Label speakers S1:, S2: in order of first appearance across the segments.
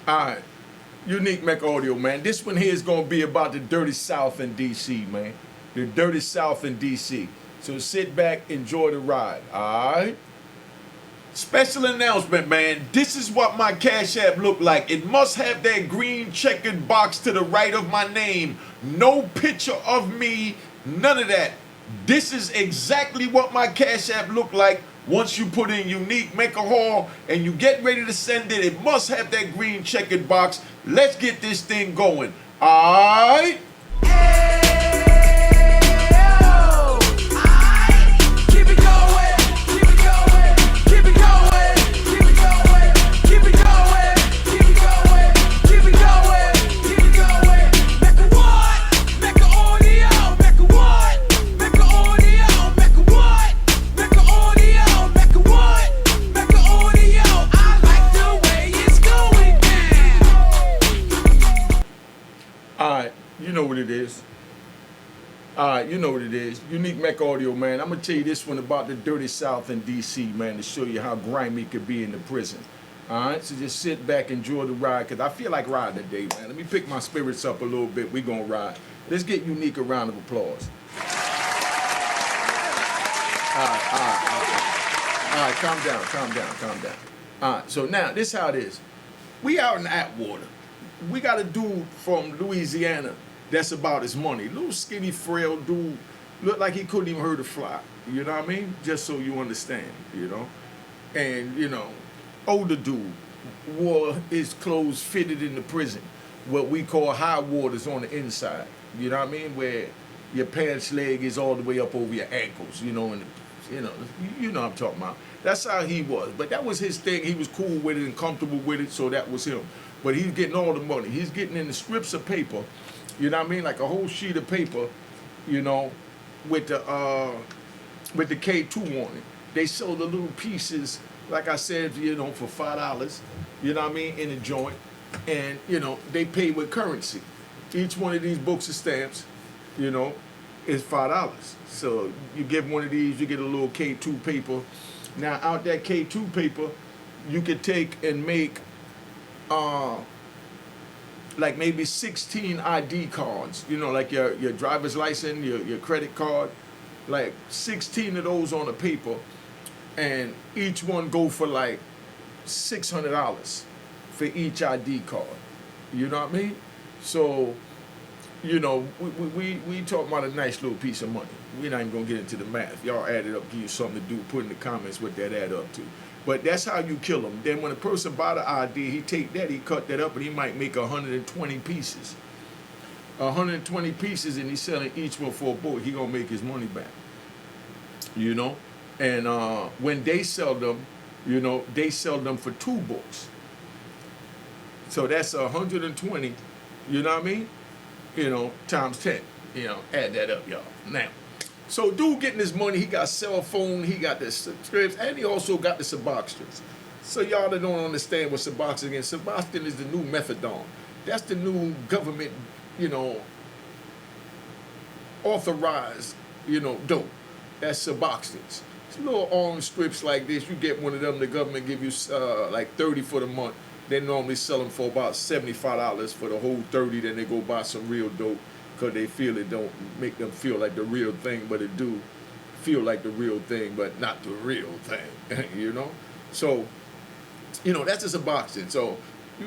S1: Alright, Unique Mecca Audio, man. This one here is going to be about the dirty South in D.C., man. The dirty South in D.C. So sit back, enjoy the ride, alright? Special announcement, man. This is what my Cash App look like. It must have that green checkered box to the right of my name. No picture of me, none of that. This is exactly what my Cash App look like. Once you put in Unique Mecca Hall and you get ready to send it, it must have that green checkered box. Let's get this thing going. All right? You know what it is. Alright, you know what it is. Unique Mecca Audio, man. I'm going to tell you this one about the dirty South in D.C., man, to show you how grimy it could be in the prison. Alright, so just sit back, enjoy the ride, because I feel like riding today, man. Let me pick my spirits up a little bit. We're going to ride. Let's get Unique a round of applause. Alright, calm down. Alright, so now, this is how it is. We out in Atwater. We got a dude from Louisiana that's about his money. Little skinny, frail dude. Looked like he couldn't even hurt a fly. You know what I mean? Just so you understand, you know? And, you know, older dude wore his clothes fitted in the prison. What we call high waters on the inside. You know what I mean? Where your pants leg is all the way up over your ankles, you know, and you know what I'm talking about. That's how he was. But that was his thing. He was cool with it and comfortable with it, so that was him. But he's getting all the money. He's getting in the strips of paper, you know what I mean? Like a whole sheet of paper, you know, with the K2 on it. They sold the little pieces, like I said, you know, for $5, you know what I mean, in a joint. And, you know, they pay with currency. Each one of these books of stamps, you know, is $5. So you get one of these, you get a little K2 paper. Now, out that K2 paper, you could take and make like maybe 16 ID cards, you know, like your driver's license, your credit card, like 16 of those on a paper, and each one go for like $600 for each ID card. You know what I mean? So, you know, we talking about a nice little piece of money. We're not even gonna get into the math. Y'all add it up, give you something to do, put in the comments what that add up to. But that's how you kill them. Then when a person buy the ID, he take that, he cut that up, and he might make 120 pieces. 120 pieces, and he's selling each one for $1. He gonna make his money back. You know? And when they sell them, you know, they sell them for $2. So that's 120, you know what I mean? You know, times 10. You know, add that up, y'all. Now, so dude getting his money, he got cell phone, he got the strips, and he also got the Suboxones. So y'all that don't understand what Suboxone is, Suboxone is the new methadone. That's the new government, you know, authorized, you know, dope. That's Suboxones. It's little orange strips like this. You get one of them, the government give you like 30 for the month. They normally sell them for about $75 for the whole 30. Then they go buy some real dope because they feel it don't make them feel like the real thing, but it do feel like the real thing, but not the real thing, you know? So, you know, that's just a boxing. So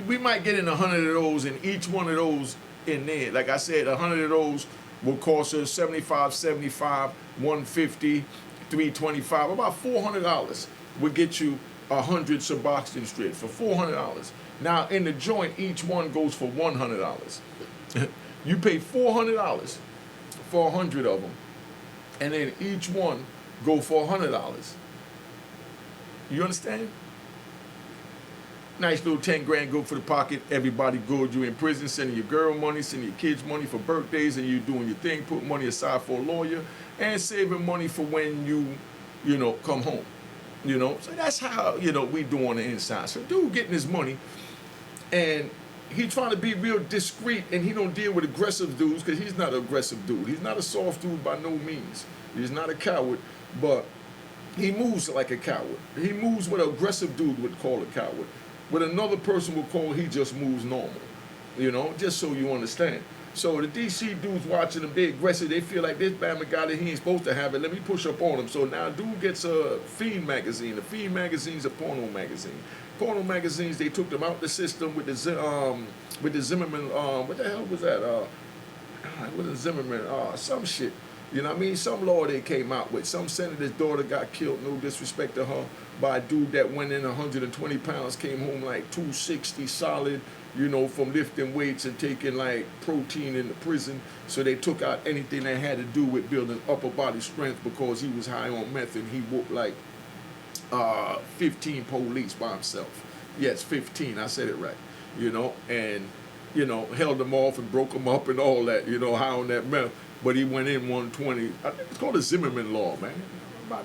S1: we might get in 100 of those, and each one of those in there, like I said, 100 of those will cost us $75, $150, $325, about $400 will get you 100 Suboxone strips for $400. Now in the joint, each one goes for $100. You pay $400 for 100 of them, and then each one go for $100. You understand? Nice little 10 grand go for the pocket. Everybody good. You in prison, sending your girl money, sending your kids money for birthdays, and you doing your thing, put money aside for a lawyer, and saving money for when you know, come home. You know, so that's how, you know, we do on the inside. So dude getting his money, and he trying to be real discreet, and he don't deal with aggressive dudes because he's not an aggressive dude. He's not a soft dude by no means. He's not a coward, but he moves like a coward. He moves what an aggressive dude would call a coward. what another person would call he just moves normal. You know, just so you understand. So the DC dudes watching them, they aggressive. They feel like this Bama guy that he ain't supposed to have it. Let me push up on him. So now dude gets a Fiend magazine. The Fiend magazine's a porno magazine. Porno magazines, they took them out the system with the Zimmerman. What the hell was that? It wasn't Zimmerman. Some shit. You know what I mean? Some law they came out with. Some senator's daughter got killed, no disrespect to her, by a dude that went in 120 pounds, came home like 260 solid, you know, from lifting weights and taking like protein in the prison. So they took out anything that had to do with building upper body strength because he was high on meth and he whooped like 15 police by himself. Yes, 15, I said it right. You know, and, you know, held them off and broke them up and all that, you know, high on that meth. But he went in 120. I think it's called the Zimmerman law, man.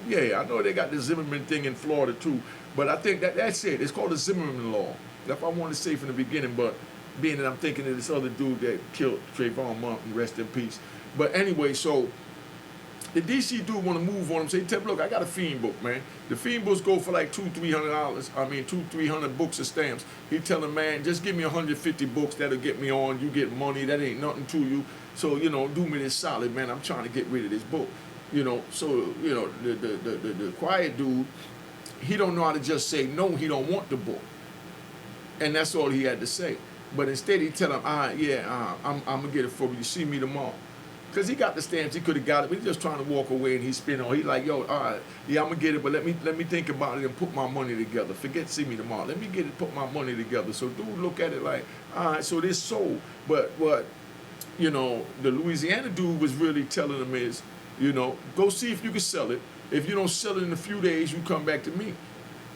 S1: Yeah, I know they got the Zimmerman thing in Florida too. But I think that's it. It's called the Zimmerman law. That's what I wanted to say from the beginning, but being that I'm thinking of this other dude that killed Trayvon Martin, rest in peace. But anyway, so the DC dude want to move on him. Say, tell him, look, I got a Fiend book, man. The Fiend books go for like $200-300. I mean, 200-300 books of stamps. He tell him, man, just give me 150 books. That'll get me on. You get money. That ain't nothing to you. So, you know, do me this solid, man. I'm trying to get rid of this book. You know, so, you know, the quiet dude, he don't know how to just say no, he don't want the book. And that's all he had to say. But instead he tell him, I'm going to get it for you. See me tomorrow. Because he got the stamps, he could have got it, but he's just trying to walk away and he's spinning on. He's like, yo, all right, yeah, I'm going to get it, but let me think about it and put my money together. Forget see me tomorrow. Let me get it, put my money together. So dude look at it like, all right, so this sold. But what, you know, the Louisiana dude was really telling him is, you know, go see if you can sell it. If you don't sell it in a few days, you come back to me.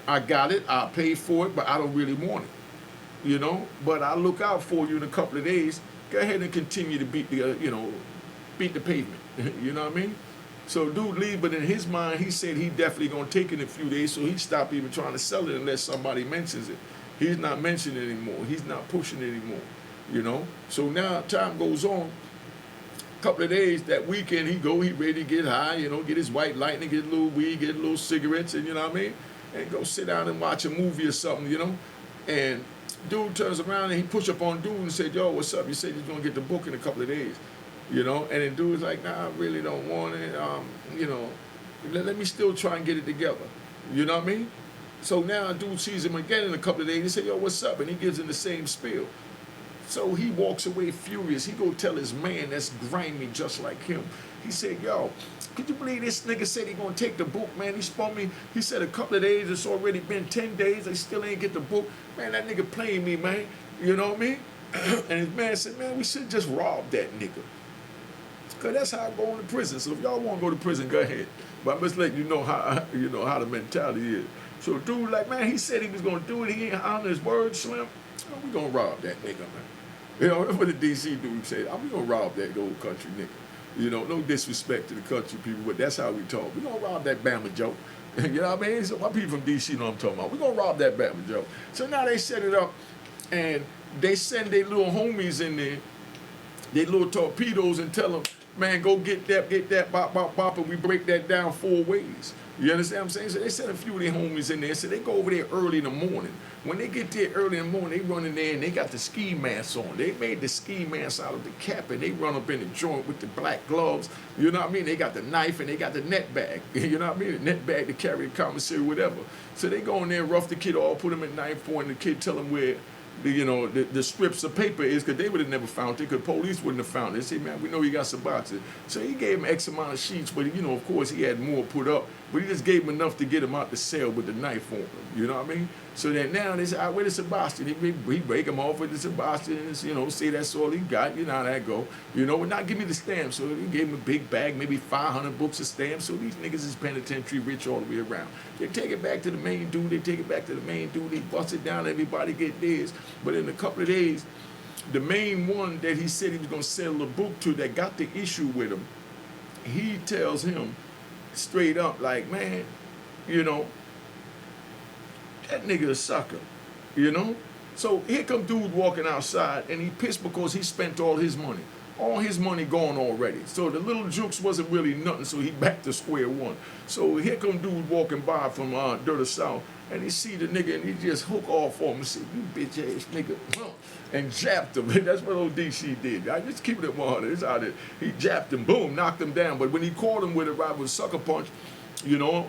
S1: I got it, I'll pay for it, but I don't really want it. You know, but I'll look out for you in a couple of days. Go ahead and continue to beat the, beat the pavement. You know what I mean? So dude leave, but in his mind, he said he definitely gonna take it in a few days, so he stopped even trying to sell it unless somebody mentions it. He's not mentioning it anymore. He's not pushing it anymore. You know? So now time goes on. A couple of days, that weekend, he ready to get high, you know, get his white lightning, get a little weed, get a little cigarettes, and you know what I mean? And go sit down and watch a movie or something, you know? And dude turns around and he push up on dude and said, yo, what's up? You said you're gonna get the book in a couple of days. You know, and then dude's like, nah, I really don't want it. You know, let me still try and get it together. You know what I mean? So now dude sees him again in a couple of days. He said, yo, what's up? And he gives him the same spiel. So he walks away furious. He go tell his man that's grimy just like him. He said, yo, could you believe this nigga said he gonna take the book, man? He spun me. He said a couple of days. It's already been 10 days. I still ain't get the book. Man, that nigga playing me, man. You know what I mean? And his man said, man, we should just rob that nigga. Cause that's how I go into prison. So if y'all want to go to prison, go ahead. But I'm just letting you know how how the mentality is. So dude, like, man, he said he was gonna do it. He ain't honoring his word, Slim. Oh, we gonna rob that nigga, man. You know, that's what the DC dude said. We gonna rob that old country nigga. You know, no disrespect to the country people, but that's how we talk. We gonna rob that Bama Joe. You know what I mean? So my people from DC know what I'm talking about. We gonna rob that Bama Joe. So now they set it up, and they send their little homies in there, their little torpedoes, and tell them, man, go get that, bop, bop, bop, and we break that down 4 ways. You understand what I'm saying? So they sent a few of their homies in there. So they go over there early in the morning. When they get there early in the morning, they run in there and they got the ski masks on. They made the ski mask out of the cap, and they run up in the joint with the black gloves. You know what I mean? They got the knife and they got the net bag. You know what I mean? The net bag to carry the commissary, whatever. So they go in there, rough the kid off, put him at knife point, and the kid tell him where the strips of paper is, because they would have never found it, because police wouldn't have found it. They say, man, we know you got some boxes. So he gave him X amount of sheets, but, of course, he had more put up. But he just gave him enough to get him out the cell with the knife on him. You know what I mean? So then now they say, where the Sebastian? He break him off with the Sebastian and, say that's all he got. You know how that go. And not give me the stamps. So he gave him a big bag, maybe 500 books of stamps. So these niggas is penitentiary rich all the way around. They take it back to the main dude. He bust it down. Everybody get theirs. But in a couple of days, the main one that he said he was going to sell the book to that got the issue with him, he tells him straight up, like, man, that nigga a sucker, So here come dude walking outside, and he pissed because he spent all his money. all his money gone already. So the little jukes wasn't really nothing, so he back to square one. So here come dude walking by from Dirty South, and he see the nigga, and he just hook off on him and say, "You bitch ass nigga," and japped him. That's what old DC did. I just keep it at 100. It's out there. He japped him, boom, knocked him down. But when he caught him with a right with a sucker punch, you know,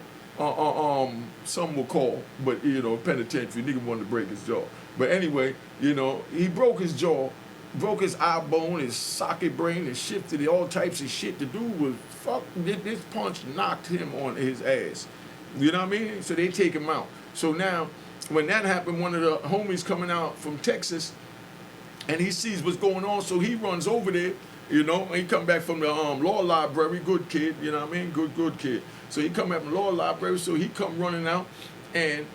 S1: some will call, but you know, penitentiary, nigga wanted to break his jaw. But anyway, you know, he broke his jaw, broke his eye bone, his socket brain, and shifted all types of shit. The dude was fuck. This punch knocked him on his ass. You know what I mean? So they take him out. So now, when that happened, one of the homies coming out from Texas, and he sees what's going on, so he runs over there. You know, he come back from the law library, good kid. You know what I mean? Good kid. So he come back from the law library, so he come running out, and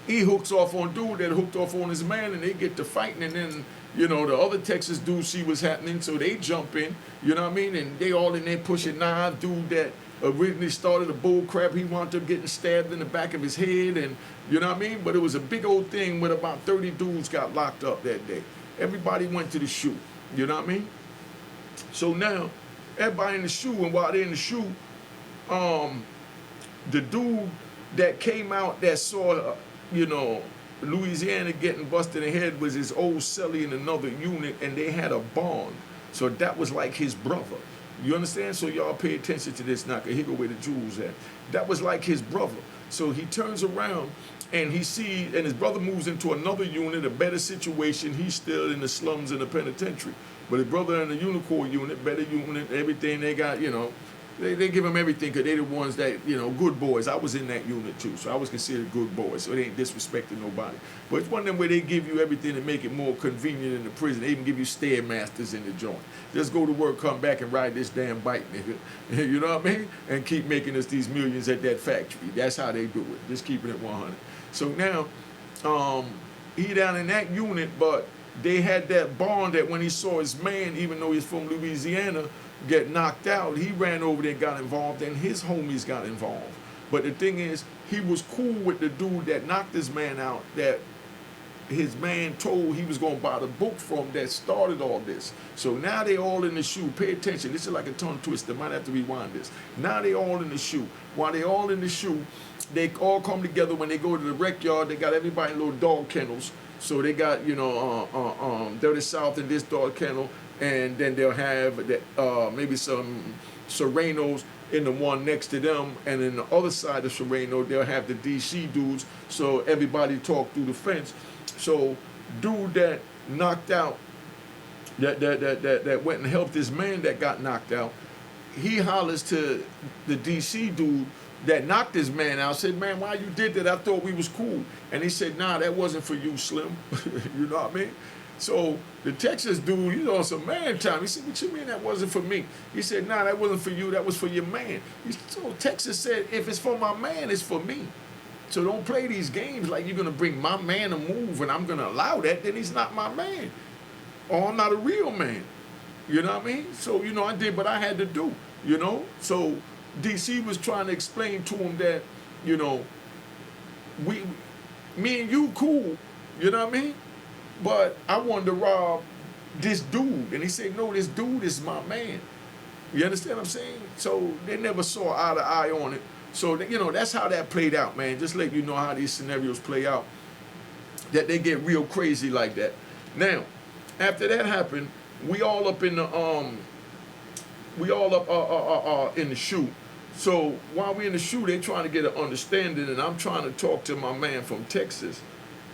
S1: he hooks off on dude that hooked off on his man, and they get to fighting, and then, you know, the other Texas dudes see what's happening, so they jump in, you know what I mean, and they all in there pushing knives. Dude that originally started a bull crap, he wound up getting stabbed in the back of his head, and you know what I mean, but it was a big old thing with about 30 dudes got locked up that day. Everybody went to the shoe, you know what I mean? So now, everybody in the shoe, and while they're in the shoe, the dude that came out that saw, you know, Louisiana getting busted in the head was his old cellie in another unit, and they had a bond. So that was like his brother. You understand? So y'all pay attention to this now, because here go where the jewels at. That was like his brother. So he turns around, and he sees, and his brother moves into another unit, a better situation. He's still in the slums in the penitentiary. But his brother in the Unicorn unit, better unit, everything they got, you know, they give him everything because they the ones that, you know, good boys. I was in that unit too, so I was considered good boys, so they ain't disrespecting nobody. But it's one of them where they give you everything to make it more convenient in the prison. They even give you stairmasters in the joint. Just go to work, come back, and ride this damn bike, nigga. You know what I mean? And keep making us these millions at that factory. That's how they do it. Just keeping it 100. So now, he down in that unit, but they had that bond that when he saw his man, even though he's from Louisiana, get knocked out, he ran over there and got involved, and his homies got involved. But the thing is, he was cool with the dude that knocked his man out, that his man told he was going to buy the book from, that started all this. So now they all in the shoe. Pay attention. This is like a tongue twister. Might have to rewind this. Now they all in the shoe. While they all in the shoe, they all come together when they go to the rec yard. They got everybody in little dog kennels. So they got, you know, Dirty South in this dog kennel, and then they'll have maybe some Serenos in the one next to them, and in the other side of Sereno, they'll have the DC dudes, so everybody talk through the fence. So dude that knocked out, that went and helped his man that got knocked out, he hollers to the DC dude that knocked his man out, said, "Man, why you did that? I thought we was cool." And he said, "Nah, that wasn't for you, Slim." You know what I mean? So the Texas dude, he's on some man time. He said, "What you mean that wasn't for me?" He said, "Nah, that wasn't for you. That was for your man." So Texas said, "If it's for my man, it's for me. So don't play these games like you're going to bring my man a move and I'm going to allow that. Then he's not my man. Or I'm not a real man." You know what I mean? So, you know, I did what I had to do, you know? So DC was trying to explain to him that, you know, me and you cool, you know what I mean? But I wanted to rob this dude. And he said, "No, this dude is my man." You understand what I'm saying? So they never saw eye to eye on it. So, you know, that's how that played out, man. Just let you know how these scenarios play out, that they get real crazy like that. Now, after that happened, we all up in the in the shoe. So while we in the shoe, they trying to get an understanding, and I'm trying to talk to my man from Texas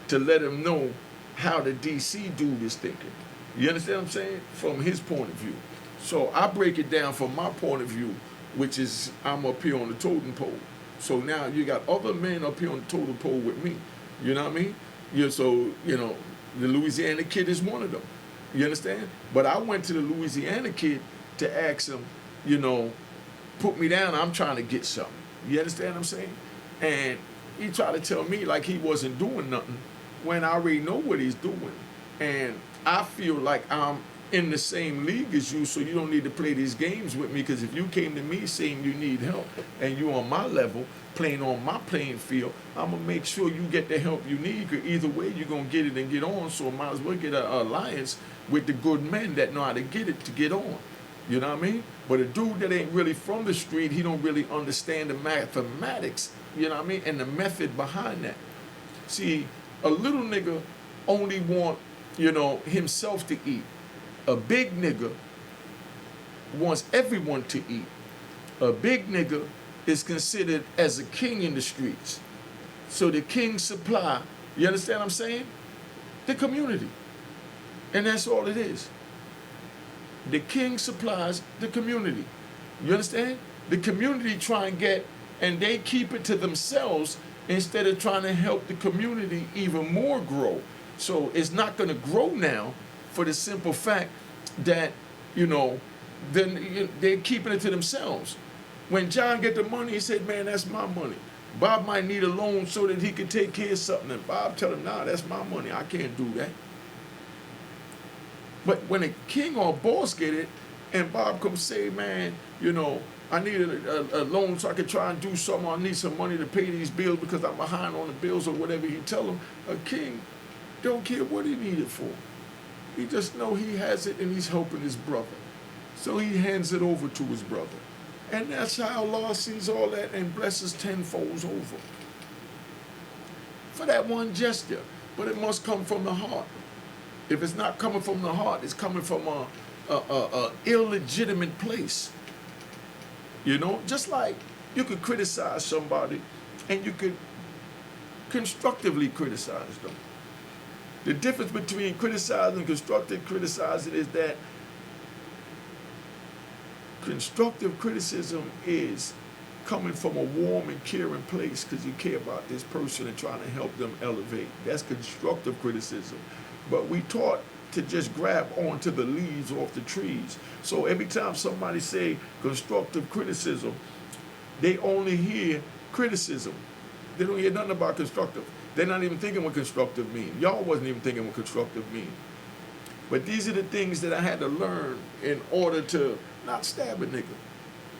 S1: to let him know how the DC dude is thinking. You understand what I'm saying? From his point of view. So I break it down from my point of view, which is I'm up here on the totem pole. So now you got other men up here on the totem pole with me. You know what I mean? So, you know, the Louisiana kid is one of them. You understand? But I went to the Louisiana kid to ask him, you know, put me down, I'm trying to get something. You understand what I'm saying? And he tried to tell me like he wasn't doing nothing when I already know what he's doing. And I feel like I'm in the same league as you, so you don't need to play these games with me, because if you came to me saying you need help and you on my level, playing on my playing field, I'm going to make sure you get the help you need, because either way you're going to get it and get on, so I might as well get an alliance with the good men that know how to get it to get on. You know what I mean? But a dude that ain't really from the street, he don't really understand the mathematics, you know what I mean, and the method behind that. See, a little nigga only want, you know, himself to eat. A big nigga wants everyone to eat. A big nigga is considered as a king in the streets. So the king supply, you understand what I'm saying? The community. And that's all it is. The king supplies the community. You understand? The community try and get, and they keep it to themselves instead of trying to help the community even more grow. So it's not going to grow now for the simple fact that, you know, then they're keeping it to themselves. When John get the money, he said, man, that's my money. Bob might need a loan so that he can take care of something. And Bob tell him, nah, that's my money. I can't do that. But when a king or a boss get it, and Bob comes say, man, you know, I need a loan so I can try and do something. I need some money to pay these bills because I'm behind on the bills or whatever he tell him. A king don't care what he need it for. He just know he has it and he's helping his brother. So he hands it over to his brother. And that's how Allah sees all that and blesses tenfolds over. For that one gesture. But it must come from the heart. If it's not coming from the heart, it's coming from a illegitimate place. You know, just like you could criticize somebody and you could constructively criticize them. The difference between criticizing and constructive criticizing is that constructive criticism is coming from a warm and caring place because you care about this person and trying to help them elevate. That's constructive criticism. But we taught to just grab onto the leaves off the trees. So every time somebody say constructive criticism, they only hear criticism. They don't hear nothing about constructive. They're not even thinking what constructive means. Y'all wasn't even thinking what constructive means. But these are the things that I had to learn in order to not stab a nigga.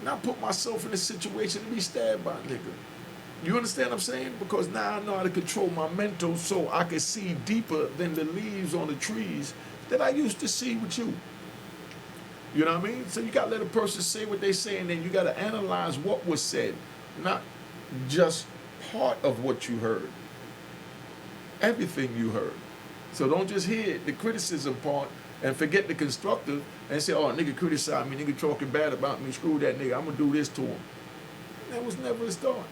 S1: Not put myself in a situation to be stabbed by a nigga. You understand what I'm saying? Because now I know how to control my mental so I can see deeper than the leaves on the trees that I used to see with you. You know what I mean? So you got to let a person say what they say, and then you got to analyze what was said, not just part of what you heard. Everything you heard. So don't just hear the criticism part and forget the constructive and say, oh, nigga criticized me, nigga talking bad about me, screw that nigga, I'm going to do this to him. That was never his thought.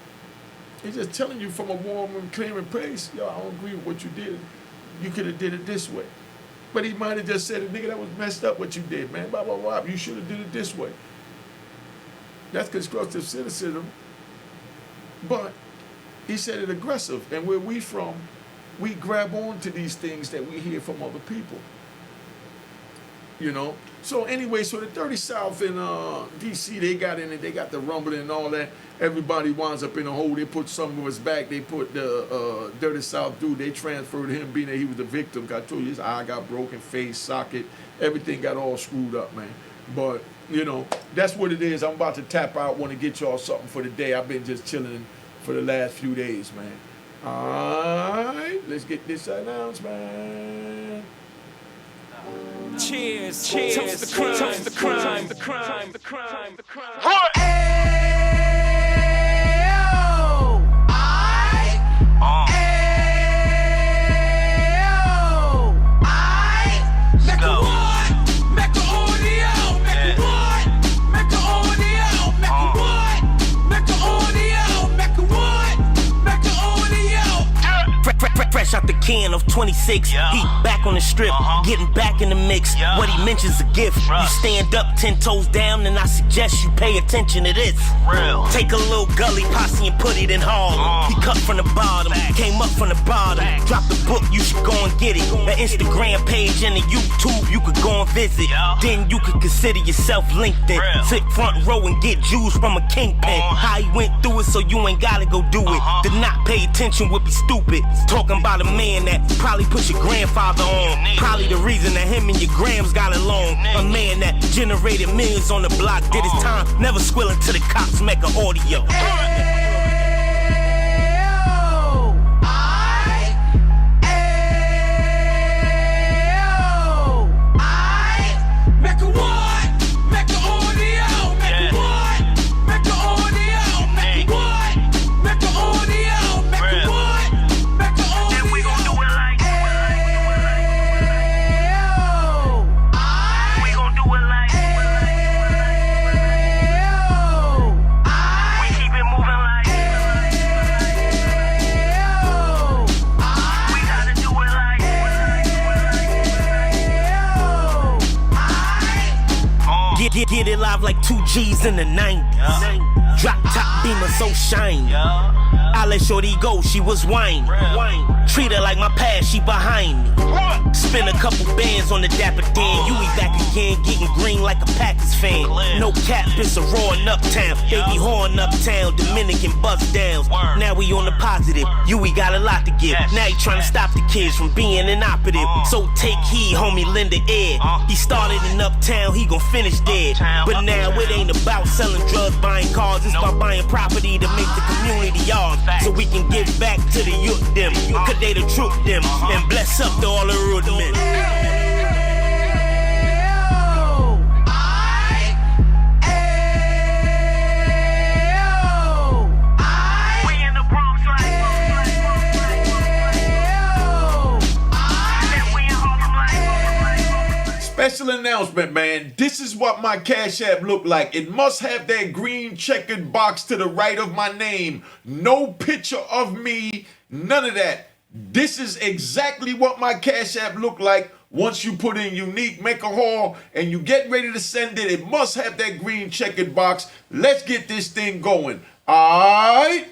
S1: He's just telling you from a warm and clearing place, yo, I don't agree with what you did. You could have did it this way. But he might have just said, nigga, that was messed up what you did, man. Blah, blah, blah. You should have did it this way. That's constructive criticism. But he said it aggressive. And where we from, we grab on to these things that we hear from other people. You know? So anyway, so the Dirty South in D.C., they got in it, they got the rumbling and all that. Everybody winds up in a hole. They put some of us back. They put the Dirty South dude, they transferred him, being that he was the victim. I told you, his eye got broken, face, socket, everything got all screwed up, man. But, you know, that's what it is. I'm about to tap out, want to get y'all something for the day. I've been just chilling for the last few days, man. All right, let's get this announcement.
S2: Cheers, cheers, toast the crime, toast the crime, the crime, the crime, the crime.
S3: Fresh out the can of 26, yeah. Heat back on the strip, getting back in the mix. Yeah. What he mentions a gift. Bruh. You stand up 10 toes down, and I suggest you pay attention to this. Real. Take a little gully posse and put it in Harlem. He cut from the bottom, came up from the bottom. Drop the book, you should go and get it. An Instagram page and a YouTube you could go and visit. Yeah. Then you could consider yourself LinkedIn. Real. Sit front row and get Jews from a kingpin. How he went through it so you ain't gotta go do it. To not pay attention would be stupid. Talking about a man that probably put put your grandfather on. Probably the reason that him and your grams got along. A man that generated millions on the block, did his time, never squealing to the cops, Mecca audio. Get it live like 2 G's in the 90s. Drop top beamer so shiny. I let shorty go, she was whining. Treat her like my past, she behind me. Spend a couple bands on the Dapper Dan. You be back again, getting green like a Packers fan. No cap, it's a roaring uptown. Baby horn uptown, Dominican bust downs. Now we on the positive, we got a lot to give. Now he trying to stop the kids from being inoperative. So take heed, homie, lend a ear. He started in uptown, he gon' finish dead. But now it ain't about selling drugs, buying cars. It's about buying property to make the community ours. So we can give back to the youth them. Cause they the truth them. And bless up to all the root men.
S1: Special announcement, man. This is what my Cash App look like. It must have that green checkered box to the right of my name. No picture of me, none of that. This is exactly what my Cash App look like. Once you put in unique, make a haul, and you get ready to send it, it must have that green checkered box. Let's get this thing going. All right.